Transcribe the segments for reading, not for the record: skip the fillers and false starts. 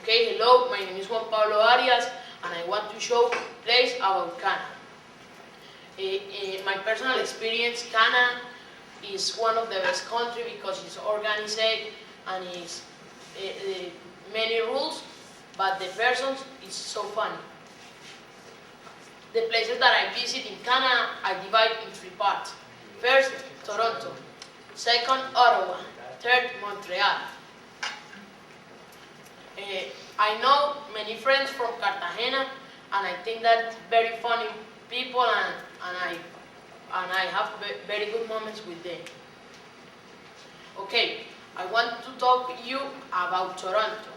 Okay, hello, my name is Pablo Arias, and I want to show place about Canada. My personal experience, Canada is one of the best countries because it's organized and it's many rules, but the persons is so funny. The places that I visit in Canada, I divide in three parts. First, Toronto. Second, Ottawa. Third, Montreal. I know many friends from Cartagena, and I think that very funny people, and I have very good moments with them. Okay, I want to talk to you about Toronto.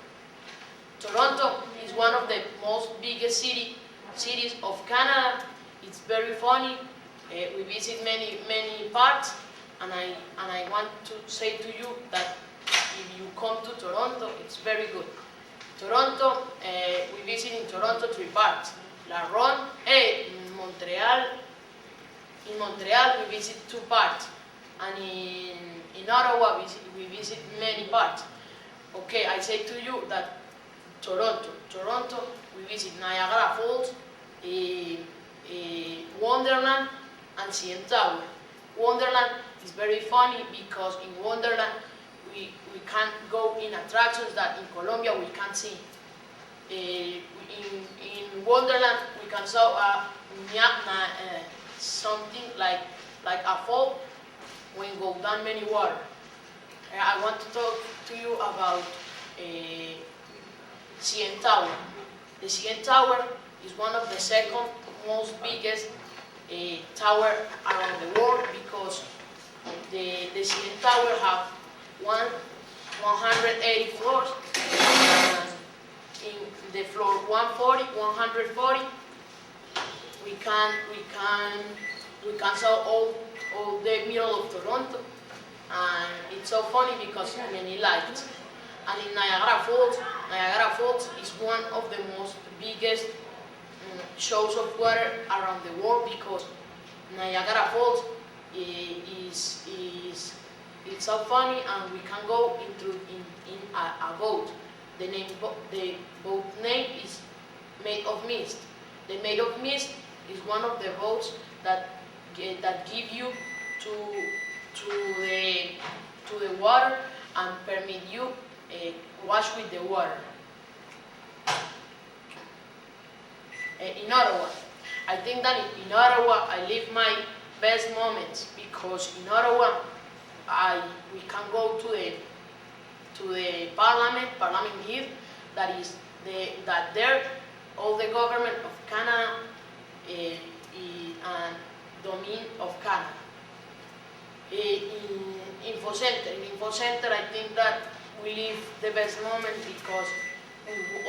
Toronto is one of the most biggest cities of Canada. It's very funny. We visit many parts, and I want to say to you that if you come to Toronto, it's very good. Toronto, we visit in Toronto three parts. Montreal. In Montreal, we visit two parts, and in Ottawa, we visit many parts. Okay, I say to you that Toronto, we visit Niagara Falls, Wonderland, and CN Tower. Wonderland is very funny because in Wonderland we can't go in attractions that in Colombia we can't see. In Wonderland we can saw something like a fall when go down many water. I want to talk to you about CN Tower. The CN Tower is one of the second most biggest tower around the world because the CN Tower have 180 floors, and in the floor 140, we can see all the middle of Toronto, and it's so funny because many lights. And in Niagara Falls is one of the most biggest shows of water around the world because Niagara Falls it's so funny, and we can go in a boat. The boat name is Made of Mist. The Made of Mist is one of the boats that give you to the water and permit you wash with the water. In Ottawa, I think that in Ottawa I live my best moments because in Ottawa we can go to the Parliament here. That there all the government of Canada and domain of Canada. In Info Center, I think that we live the best moment because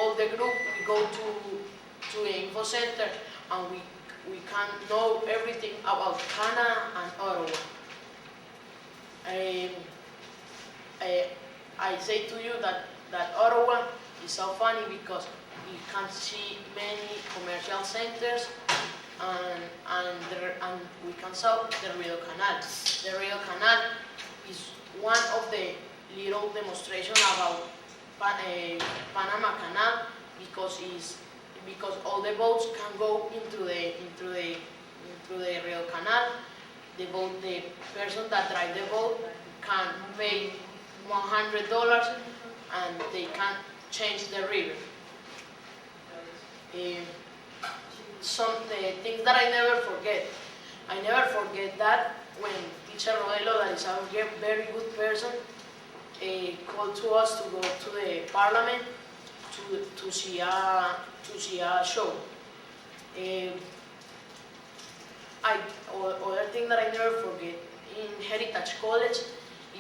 all the group we go to the Info Center and we can know everything about Canada and Ottawa. I say to you that Ottawa is so funny because we can see many commercial centers and we can see the Rio Canal. The Rio Canal is one of the little demonstration about Panama Canal because all the boats can go into the Rio Canal. The person that drive the boat can pay $100 and they can change the river. Some things that I never forget. I never forget that when teacher Rodelo, that is a very good person, called to us to go to the Parliament to see a show. Other thing that I never forget in Heritage College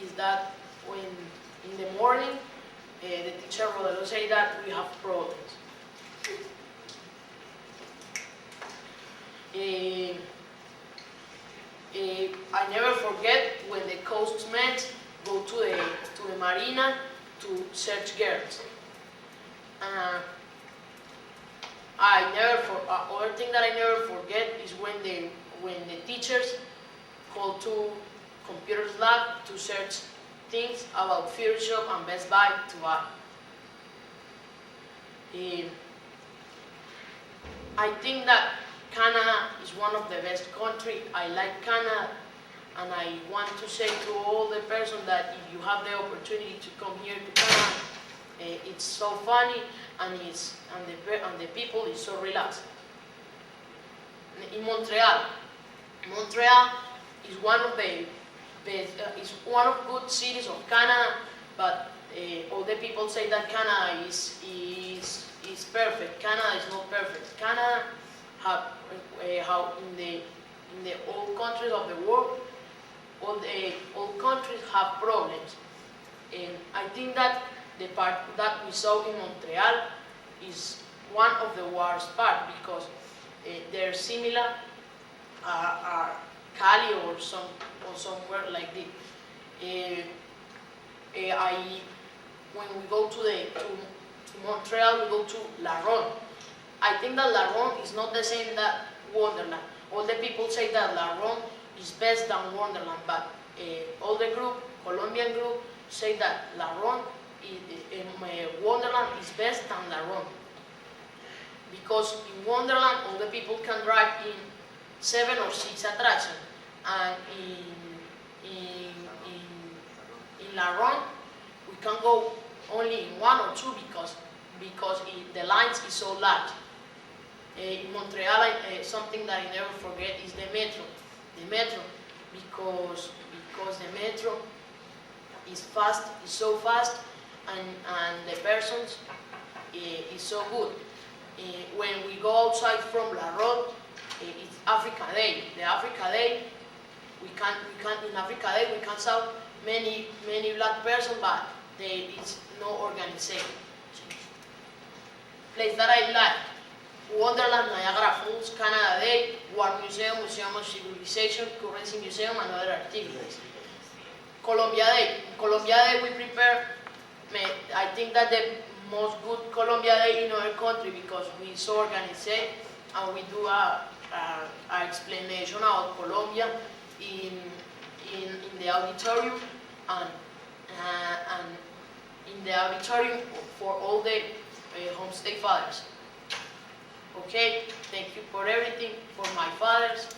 is that when in the morning the teacher Rodelo say that we have problems. I never forget when the coastmen go to the marina to search girls. Other thing that I never forget is when the teachers call to computers lab to search things about Future Shop and Best Buy to buy. Um, I think that Canada is one of the best countries. I like Canada, and I want to say to all the person that if you have the opportunity to come here to Canada, it's so funny, and the people is so relaxed. In Montreal is one of the best, is one of good cities of Canada, but all the people say that Canada is perfect. Canada is not perfect. Canada have how in the all countries of the world, all countries have problems, and I think that the part that we saw in Montreal is one of the worst part, because they're similar are Cali or somewhere like this. When we go to Montreal, we go to La Ronde. I think that La Ronde is not the same that Wonderland. All the people say that La Ronde is best than Wonderland, but all the group, Colombian group, say that La Ronde, Wonderland is best than La Ronde. Because in Wonderland, all the people can drive in 7 or 6 attractions, and in La Ronde, we can go only in 1 or 2 because the lines is so large. In Montreal, something that I never forget is the metro. The metro, because the metro is fast, is so fast, and the persons is so good. When we go outside from La Ronde, it's Africa Day. The Africa Day, in Africa Day we can saw many black persons, but there is no organization. Place that I like: Wonderland, Niagara Falls, Canada Day, War Museum, Museum of Civilization, Currency Museum, and other activities. Colombia Day. Colombia Day we prepare, I think that the most good Colombia Day in our country, because we so organized and we do a explanation about Colombia in the auditorium, and in the auditorium for all the homestay fathers. Okay, thank you for everything, for my fathers.